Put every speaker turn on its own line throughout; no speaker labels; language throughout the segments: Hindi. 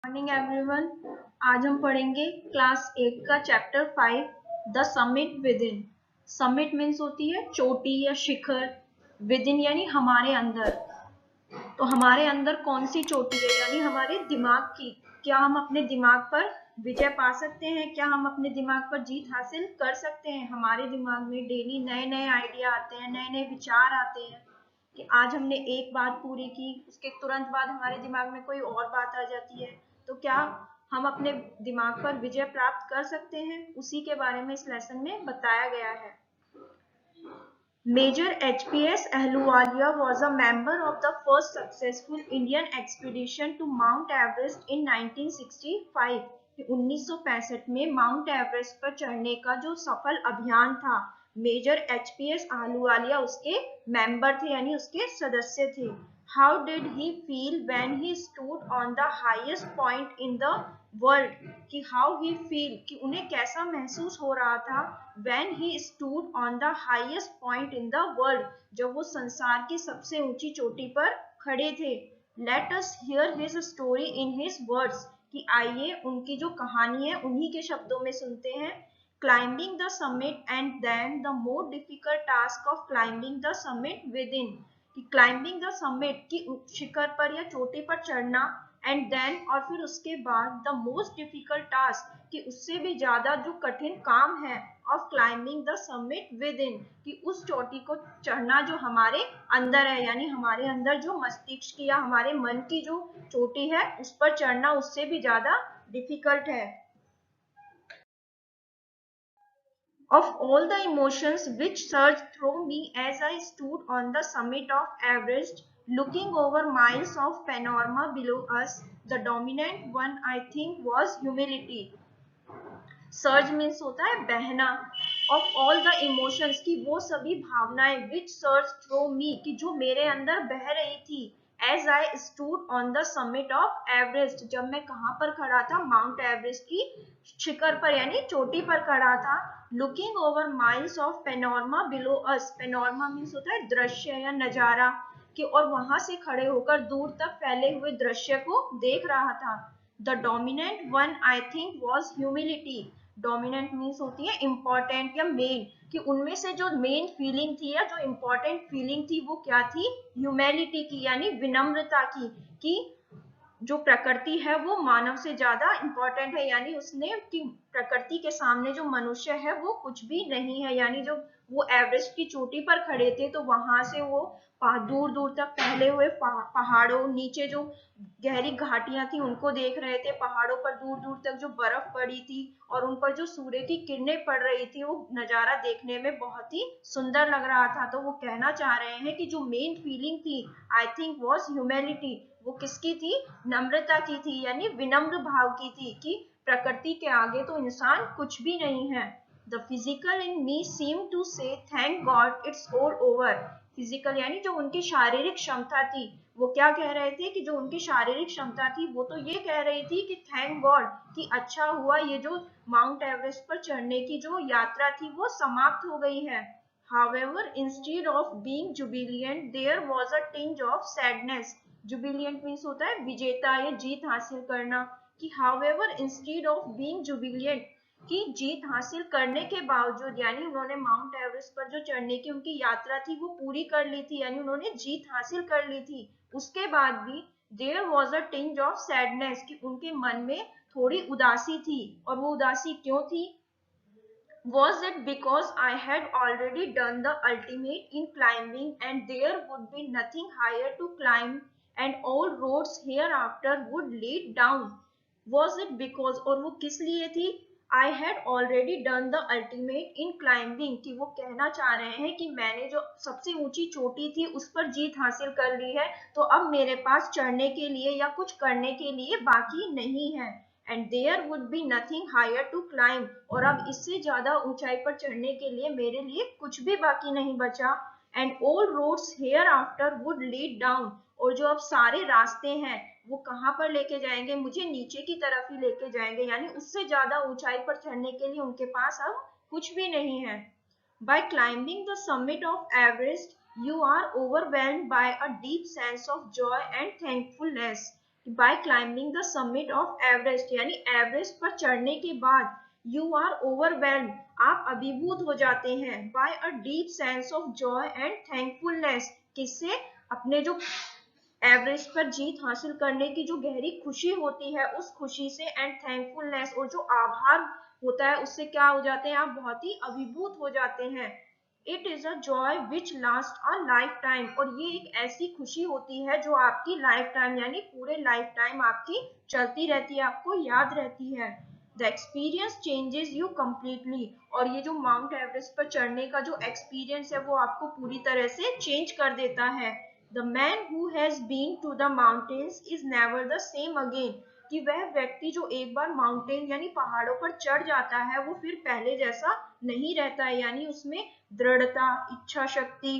Morning everyone. आज हम पढ़ेंगे क्लास 8 का chapter 5 the summit with in. Summit means होती है चोटी या शिखर, विद इन यानी हमारे अंदर। तो हमारे अंदर कौन सी चोटी है यानी हमारे दिमाग की। क्या हम अपने दिमाग पर विजय पा सकते हैं? क्या हम अपने दिमाग पर जीत हासिल कर सकते हैं? हमारे दिमाग में डेली नए नए आइडिया आते हैं, नए नए विचार आते हैं कि आज हमने एक बात पूरी की, उसके तुरंत बाद हमारे दिमाग में कोई और बात आ जाती है। तो क्या हम अपने दिमाग पर विजय प्राप्त कर सकते हैं? उसी के बारे में इस लेसन में बताया गया है। Major HPS Ahluwalia was a member of the first successful Indian expedition to Mount Everest in 1965. 1965 में माउंट एवरेस्ट पर चढ़ने का जो सफल अभियान था, मेजर एचपीएस आहलूवालिया उसके मेंबर थे यानी उसके सदस्य थे। How did he feel when he stood on the highest point in the world कि हाउ ही फील कि उन्हें कैसा महसूस हो रहा था when he stood on the highest point in the world, जब वो संसार की सबसे ऊंची चोटी पर खड़े थे। Let us here his story in his words कि आइए उनकी जो कहानी है उन्हीं के शब्दों में सुनते हैं। Climbing the summit and then the more difficult task of climbing the summit within कि क्लाइंबिंग द समिट की शिखर पर या चोटी पर चढ़ना, एंड देन और फिर उसके बाद द मोस्ट डिफिकल्ट टास्क कि उससे भी ज्यादा जो कठिन काम है of climbing the summit within कि उस चोटी को चढ़ना जो हमारे अंदर है यानी हमारे अंदर जो मस्तिष्क या हमारे मन की जो चोटी है उस पर चढ़ना उससे भी ज्यादा डिफिकल्ट है। Of all the emotions which surged through me as I stood on the summit of Everest, looking over miles of panorama below us, the dominant one I think was humility. Surge means होता है बहना। ऑफ ऑल द इमोशंस की वो सभी भावनाएं विच सर्ज थ्रू मी कि जो मेरे अंदर बह रही थी as I stood on the summit of Everest, जब मैं कहाँ पर खड़ा था? माउंट एवरेस्ट की शिखर पर यानी चोटी पर खड़ा था। Looking over miles of panorama below us, panorama means होता है दृश्य या नजारा कि और वहां से खड़े होकर दूर तक फैले हुए दृश्य को देख रहा था। The dominant one I think was humility. Dominant means होती है इम्पोर्टेंट या मेन कि उनमें से जो मेन फीलिंग थी या जो इम्पोर्टेंट फीलिंग थी वो क्या थी? ह्यूमैनिटी की यानी विनम्रता की कि जो प्रकृति है वो मानव से ज्यादा इम्पोर्टेंट है यानी उसने कि प्रकृति के सामने जो मनुष्य है वो कुछ भी नहीं है। यानी जो वो एवरेस्ट की चोटी पर खड़े थे तो वहां से वो दूर दूर तक फैले हुए पहाड़ों, नीचे जो गहरी घाटियां थी उनको देख रहे थे, पहाड़ों पर दूर दूर तक जो बर्फ पड़ी थी और उन पर जो सूर्य की किरणें पड़ रही थी वो नजारा देखने में बहुत ही सुंदर लग रहा था। तो वो कहना चाह रहे हैं कि जो मेन फीलिंग थी आई थिंक वॉज ह्यूमैनिटी, वो किसकी थी? नम्रता की थी यानी विनम्र भाव की थी कि प्रकृति के आगे तो इंसान कुछ भी नहीं है। The physical in me seem to say thank God it's all over. Physical यानी जो उनकी शारीरिक क्षमता थी, वो क्या कह रहे थे कि जो उनकी शारीरिक क्षमता थी वो तो ये कह रही थी कि थैंक गॉड कि अच्छा हुआ ये जो माउंट एवरेस्ट पर चढ़ने की जो यात्रा थी वो समाप्त हो गई है। However, instead of being jubilant, there was a tinge of sadness. Jubilant means होता है विजेता या जीत हासिल करना कि however, instead of being jubilant कि जीत हासिल करने के बावजूद यानी उन्होंने माउंट एवरेस्ट पर जो चढ़ने की उनकी यात्रा थी वो पूरी कर ली थी यानी उन्होंने जीत हासिल कर ली थी, उसके बाद भी there was a tinge of sadness कि उनके मन में थोड़ी उदासी थी। और वो उदासी क्यों थी? Was it because I had already done the ultimate in climbing and there would be nothing higher to climb and all roads hereafter would lead down? Was it because और वो किस लिए थी? I had already done the ultimate in climbing कि वो कहना चाह रहे हैं कि मैंने जो सबसे ऊंची चोटी थी उस पर जीत हासिल कर ली है तो अब मेरे पास चढ़ने के लिए या कुछ करने के लिए बाकी नहीं है। And there would be nothing higher to climb और अब इससे ज्यादा ऊंचाई पर चढ़ने के लिए मेरे लिए कुछ भी बाकी नहीं बचा। And all roads hereafter would lead down और जो अब सारे रास्ते हैं वो कहाँ पर लेके जाएंगे? मुझे नीचे की तरफ ही लेके जाएंगे यानी उससे ज्यादा ऊंचाई पर चढ़ने के लिए उनके पास अब कुछ भी नहीं है। By climbing the summit of Everest, you are overwhelmed by a deep sense of joy and thankfulness. By climbing the summit of Everest, यानी एवरेस्ट पर चढ़ने के बाद यू आर ओवरवेल्ड, आप अभिभूत हो जाते हैं, by a deep sense of joy and thankfulness, किससे, अपने जो एवरेस्ट पर जीत हासिल करने की जो गहरी खुशी होती है उस खुशी से, एंड थैंकफुलनेस, और जो आभार होता है उससे क्या हो जाते हैं, आप बहुत ही अभिभूत हो जाते हैं। It is a joy which last a life time, और ये एक ऐसी खुशी होती है जो आपकी लाइफ टाइम यानी पूरे लाइफ टाइम आपकी चलती रहती है, आपको याद रहती है। The experience changes you completely, और ये जो माउंट एवरेस्ट पर चढ़ने का जो एक्सपीरियंस है वो आपको पूरी तरह से चेंज कर देता है। The man who has been to the mountains is never the same again, कि वह व्यक्ति जो एक बार माउंटेन यानी पहाड़ों पर चढ़ जाता है वो फिर पहले जैसा नहीं रहता है, यानी उसमें दृढ़ता, इच्छा शक्ति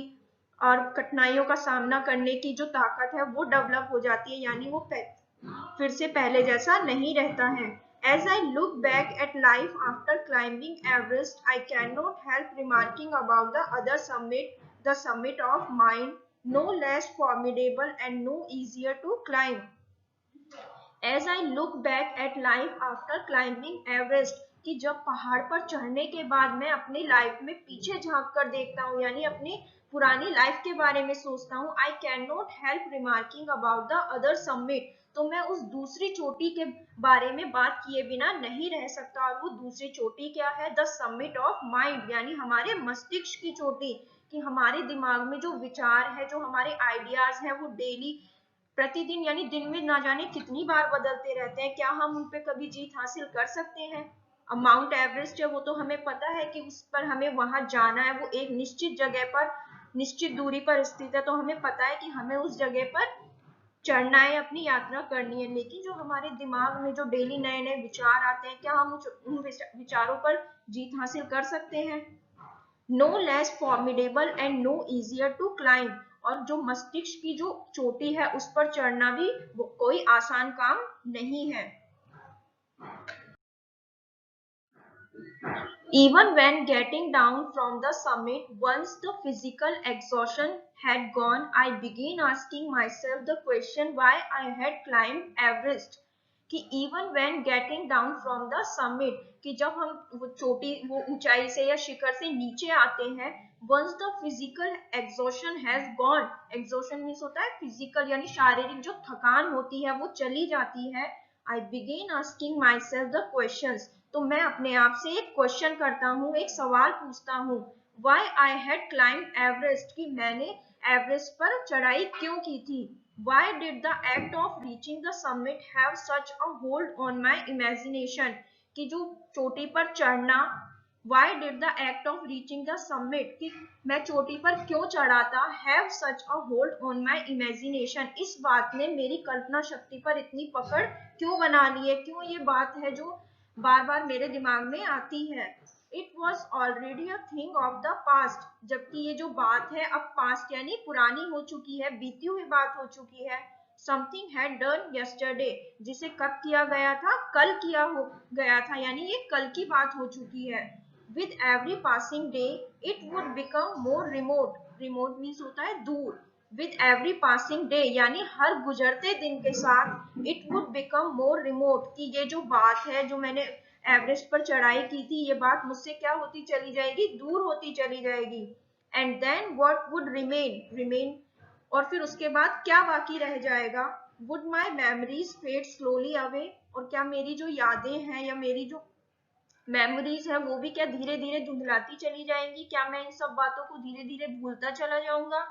और कठिनाइयों का सामना करने की जो ताकत है वो डेवलप हो जाती है, यानी वो फिर से पहले जैसा नहीं रहता है। As I look back at life after climbing Everest, I cannot help remarking about the other summit, the summit of mine, no less formidable and no easier to climb. As I look back at life after climbing Everest, कि जब पहाड़ पर चढ़ने के बाद मैं अपनी लाइफ में पीछे झांक कर देखता हूँ, यानी अपनी पुरानी लाइफ के बारे में सोचता हूँ, I can not help remarking about the other summit, तो मैं उस दूसरी चोटी के बारे में बात किए बिना नहीं रह सकता, और वो दूसरी चोटी क्या है, द समिट ऑफ माइंड, यानी हमारे मस्तिष्क की चोटी, कि हमारे दिमाग में जो विचार है, जो हमारे आइडियाज हैं, वो डेली प्रतिदिन यानी दिन में ना जाने कितनी बार बदलते रहते हैं, क्या हम उन पे कभी जीत हासिल कर सकते हैं। अब माउंट एवरेस्ट है वो तो हमें पता है कि उस पर हमें वहां जाना है, वो एक निश्चित जगह पर निश्चित दूरी पर स्थित है, तो हमें पता है कि हमें उस जगह पर चढ़ना है, अपनी यात्रा करनी है। लेकिन जो हमारे दिमाग में जो डेली नए नए विचार आते हैं, क्या हम उन विचारों पर जीत हासिल कर सकते हैं। No less formidable and no easier to climb, और जो मस्तिष्क की जो चोटी है उस पर चढ़ना भी वो कोई आसान काम नहीं है। Even when getting down from the summit, once the physical exhaustion had gone, I began asking myself the question why I had climbed Everest. कि even when getting down from the summit, कि जब हम वो चोटी वो ऊंचाई से या शिखर से नीचे आते हैं, once the physical exhaustion has gone, exhaustion means होता है फिजिकल यानी शारीरिक जो थकान होती है वो चली जाती है, I began asking myself the questions, तो मैं अपने आप से एक क्वेश्चन करता हूँ, एक सवाल पूछता हूँ, why I had climb Everest, कि मैंने एवरेस्ट पर चढ़ाई क्यों की थी। Why did the act of reaching the summit have such a hold on my imagination, कि जो चोटी पर चढ़ना, why did the act of reaching the summit, कि मैं चोटी पर क्यों चढ़ा था, have such a hold on my imagination, इस बात ने मेरी कल्पना शक्ति पर इतनी पकड़ क्यों बना ली है, क्यों ये बात है जो बार बार मेरे दिमाग में आती है। It was already a thing of the past, जबकि ये जो बात है अब पास्ट यानी पुरानी हो चुकी है, बीती हुई बात हो चुकी है। समथिंग हैड डन यस्टरडे, जिसे कब किया गया था, कल किया हो गया था, यानी ये कल की बात हो चुकी है। With every passing day it would become more remote, remote means होता है दूर, विद एवरी पासिंग डे यानी हर गुजरते दिन के साथ, it would become more remote, कि ये जो बात है जो मैंने एवरेस्ट पर चढ़ाई की थी, ये बात मुझसे क्या होती चली जाएगी, दूर होती चली जाएगी। And then what would remain, remain, और फिर उसके बाद क्या बाकी रह जाएगा। Would my memories fade slowly away, और क्या मेरी जो यादें हैं या मेरी जो मेमोरीज है वो भी क्या धीरे धीरे धुंधलाती चली जाएंगी, क्या मैं इन सब बातों को धीरे धीरे भूलता चला जाऊंगा।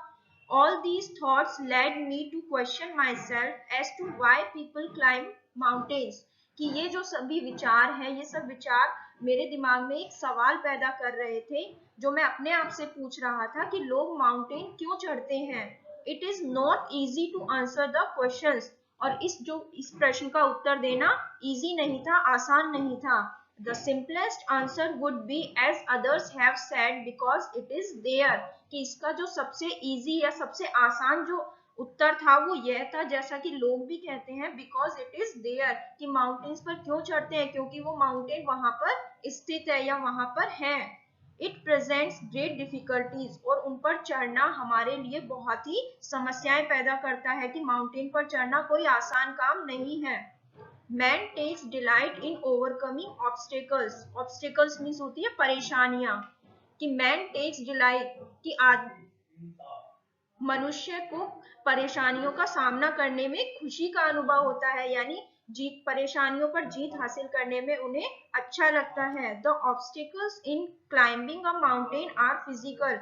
All these thoughts led me to question myself as to why people climb mountains, कि ये जो सभी विचार हैं, ये सब विचार मेरे दिमाग में एक सवाल पैदा कर रहे थे, जो मैं अपने आप से पूछ रहा था कि लोग माउंटेन क्यों चढ़ते हैं। It is not easy to answer the questions, और इस प्रश्न का उत्तर देना easy नहीं था, आसान नहीं था। The simplest answer would be as others have said because it is there, कि इसका जो सबसे इजी या सबसे आसान जो उत्तर था वो यह था, जैसा कि लोग भी कहते हैं, बिकॉज इट इज देयर, कि माउंटेन्स पर क्यों चढ़ते हैं, क्योंकि वो माउंटेन वहां पर स्थित है या वहां पर है। इट प्रेजेंट्स ग्रेट डिफिकल्टीज, और उन पर चढ़ना हमारे लिए बहुत ही समस्याएं पैदा करता है कि माउंटेन पर चढ़ना कोई आसान काम नहीं है। Man takes delight in overcoming obstacles, obstacles means होती है परेशानियां, कि मैन टेक्स डिलाइट कि मनुष्य को परेशानियों का सामना करने में खुशी का अनुभव होता है, यानी जीत, परेशानियों पर जीत हासिल करने में उन्हें अच्छा लगता है। The obstacles in climbing a mountain are physical,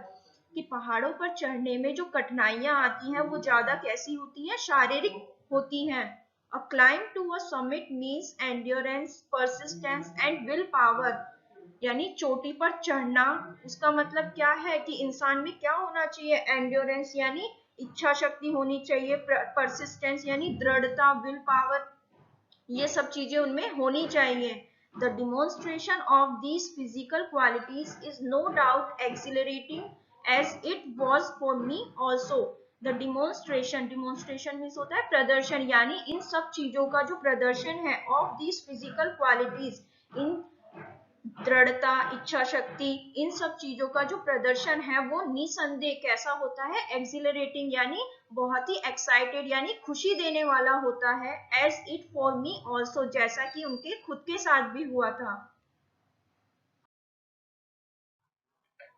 कि पहाड़ों पर चढ़ने में जो कठिनाइयां आती हैं वो ज्यादा कैसी होती हैं, शारीरिक होती हैं। A climb to a summit means endurance, persistence and will power, यानी चोटी पर चढ़ना, उसका मतलब क्या है कि इंसान में क्या होना चाहिए, एंड्योरेंस यानी इच्छा शक्ति होनी चाहिए, परसिस्टेंस यानी दृढ़ता, विल पावर, ये सब चीजें उनमें होनी चाहिए। The demonstration of these physical qualities is no doubt exhilarating as it was for me also. The demonstration, demonstration means होता है प्रदर्शन, यानी इन सब चीजों का जो प्रदर्शन है, ऑफ दीज फिजिकल क्वालिटीज, इन दृढ़ता, इच्छा शक्ति, इन सब चीजों का जो प्रदर्शन है वो निसंदेह कैसा होता है, एक्सिलरेटिंग यानी बहुत ही एक्साइटेड यानी खुशी देने वाला होता है, as it for me also, जैसा कि उनके खुद के साथ भी हुआ था।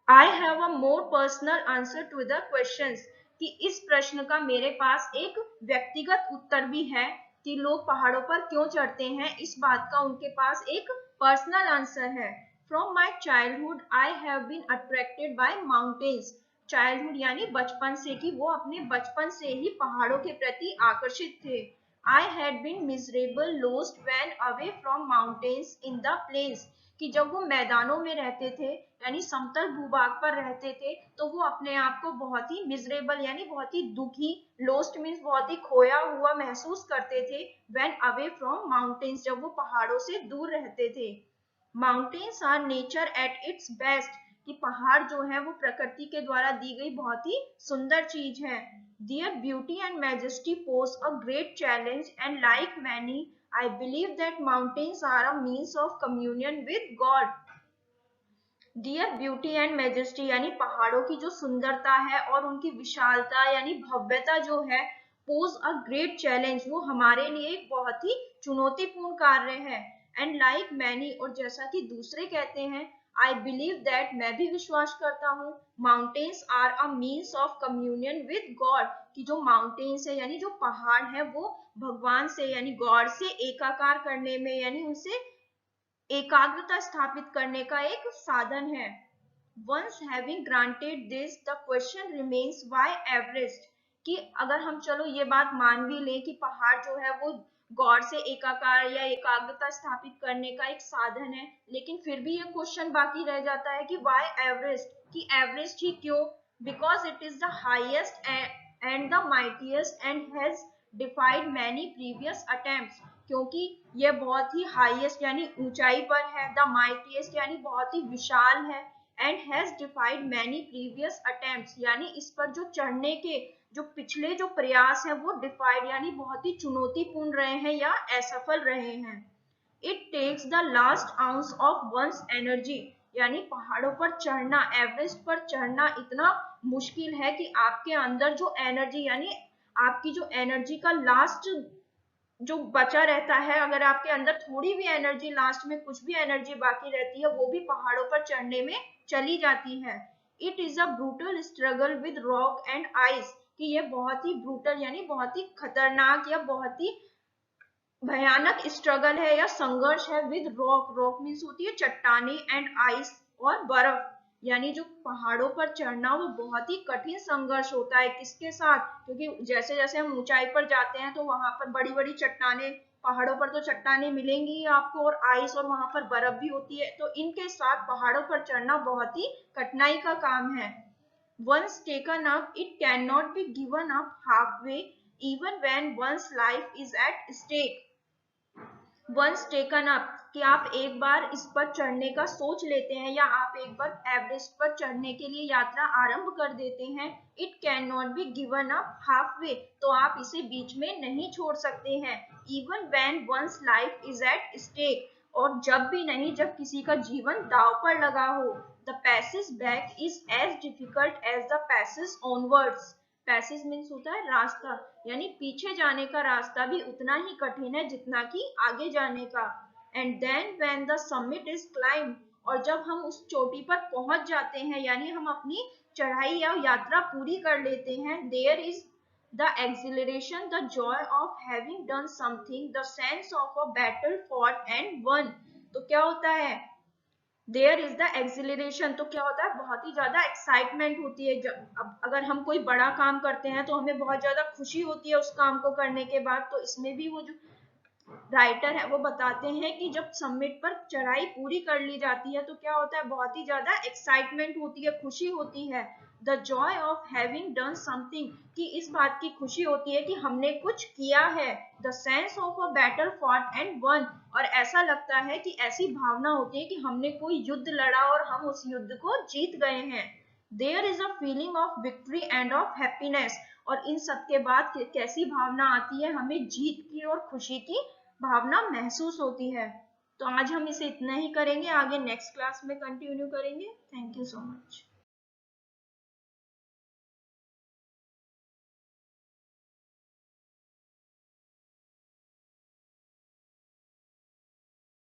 I have a more personal answer to the questions, कि इस प्रश्न का मेरे पास एक व्यक्तिगत उत्तर भी है कि लोग पहाड़ों पर क्यों चढ़ते हैं, इस बात का उनके पास एक पर्सनल आंसर है। From my childhood I have been attracted by mountains, childhood यानी बचपन से, कि वो अपने बचपन से ही पहाड़ों के प्रति आकर्षित थे। I had been miserable lost when away from mountains in the plains, कि जब वो मैदानों में रहते थे यानी समतल भूभाग पर रहते थे, तो वो अपने आप को बहुत ही मिजरेबल यानी बहुत ही दुखी, लोस्ट मीन्स बहुत ही खोया हुआ महसूस करते थे, व्हेन अवे फ्रॉम माउंटेन्स, जब वो पहाड़ों से दूर रहते थे। Mountains are nature at its best, कि पहाड़ जो है वो प्रकृति के द्वारा दी गई बहुत ही सुंदर चीज है। Their beauty and majesty pose a great challenge, and like many, I believe that mountains are a means of communion with God. Dear beauty and majesty, यानी पहाड़ों की जो सुंदरता है और उनकी विशालता यानी भव्यता जो है, पोज अ ग्रेट चैलेंज, वो हमारे लिए एक बहुत ही चुनौतीपूर्ण कार्य है। एंड लाइक मैनी, और जैसा कि दूसरे कहते हैं, आई बिलीव दैट, मैं भी विश्वास करता हूँ, mountains are a means of communion with God, कि जो माउंटेन्स है यानी जो पहाड़ है वो भगवान से यानी गॉड से एकाकार करने में यानी उनसे एकाग्रता स्थापित करने का एक साधन है। Once having granted this, the question remains why Everest, कि अगर हम चलो ये बात मान भी लें कि पहाड़ जो है वो गॉड से एकाकार या एकाग्रता स्थापित करने का एक साधन है, लेकिन फिर भी ये क्वेश्चन बाकी रह जाता है कि why Everest, कि एवरेस्ट ही क्यों? Because it is the highest and the mightiest and has defied many previous attempts, क्योंकि ये बहुत ही हाईएस्ट यानी ऊंचाई पर है, द माइटीएस्ट यानी बहुत ही विशाल है, and has डिफाइड many previous attempts, यानी इस पर जो चढ़ने के जो पिछले जो प्रयास हैं वो डिफाइड यानी बहुत ही चुनौतीपूर्ण रहे हैं या असफल रहे हैं। It takes the last ounce of one's energy, यानी पहाड़ों पर चढ़ना, एवरेस्ट पर चढ़ना इतना मुश्किल है कि आपके अंदर जो एनर्जी यानी आपकी जो एनर्जी का लास्ट जो बचा रहता है, अगर आपके अंदर थोड़ी भी एनर्जी, लास्ट में कुछ भी एनर्जी बाकी रहती है, वो भी पहाड़ों पर चढ़ने में चली जाती है। It is a brutal struggle with rock and ice, कि ये बहुत ही ब्रूटल यानी बहुत ही खतरनाक या बहुत ही भयानक स्ट्रगल है या संघर्ष है विद रॉक, रॉक मीन्स होती है चट्टाने, एंड आइस और बर्फ, यानी जो पहाड़ों पर चढ़ना वो बहुत ही कठिन संघर्ष होता है, किसके साथ? क्योंकि जैसे जैसे हम ऊंचाई पर जाते हैं तो वहां पर बड़ी बड़ी चट्टाने, पहाड़ों पर तो चट्टाने मिलेंगी ही आपको, और आइस, और वहां पर बर्फ भी होती है, तो इनके साथ पहाड़ों पर चढ़ना बहुत ही कठिनाई का काम है। Once taken up, it cannot be given up halfway, even when one's life is at stake. Once taken up, कि आप एक बार इस पर चढ़ने का सोच लेते हैं या आप एक बार एवरेस्ट पर चढ़ने के लिए यात्रा आरंभ कर देते हैं, it can not be given up half way, तो आप इसे बीच में नहीं छोड़ सकते हैं। Even when one's life is at stake, और जब भी नहीं जब किसी का जीवन दांव पर लगा हो। The passage back is as difficult as the passage onwards. Passage means होता है रास्ता, यानी पीछे जाने का रास्ता भी उतना ही कठिन है जितना कि आगे जाने का। And then when the summit is climb, और जब हम उस चोटी पर पहुंच जाते हैं, यानी हम अपनी चढ़ाई या यात्रा पूरी कर लेते हैं, there is the exhilaration, the joy of having done something, the sense of a battle fought and won। तो क्या होता है, there is the exhilaration, तो क्या होता है, बहुत ही ज्यादा एक्साइटमेंट होती है। अब अगर हम कोई बड़ा काम करते हैं तो हमें बहुत ज्यादा खुशी होती है उस काम को करने के बाद। तो इसमें भी वो जो राइटर है वो बताते हैं कि जब समिट पर चढ़ाई पूरी कर ली जाती है तो क्या होता है, बहुत ही ज्यादा एक्साइटमेंट होती है, खुशी होती है। The Joy of having done something, कि इस बात की खुशी होती है कि हमने कुछ किया है। The sense of a battle fought and one, और ऐसा लगता है कि ऐसी भावना होती है कि हमने कोई युद्ध लड़ा और हम उस युद्ध को जीत गए हैं। There is a feeling of victory and of happiness, और इन सब के बाद कैसी भावना आती है, हमें जीत की और खुशी की भावना महसूस होती है। तो आज हम इसे इतना ही करेंगे, आगे नेक्स्ट क्लास में कंटिन्यू करेंगे। Thank you so much.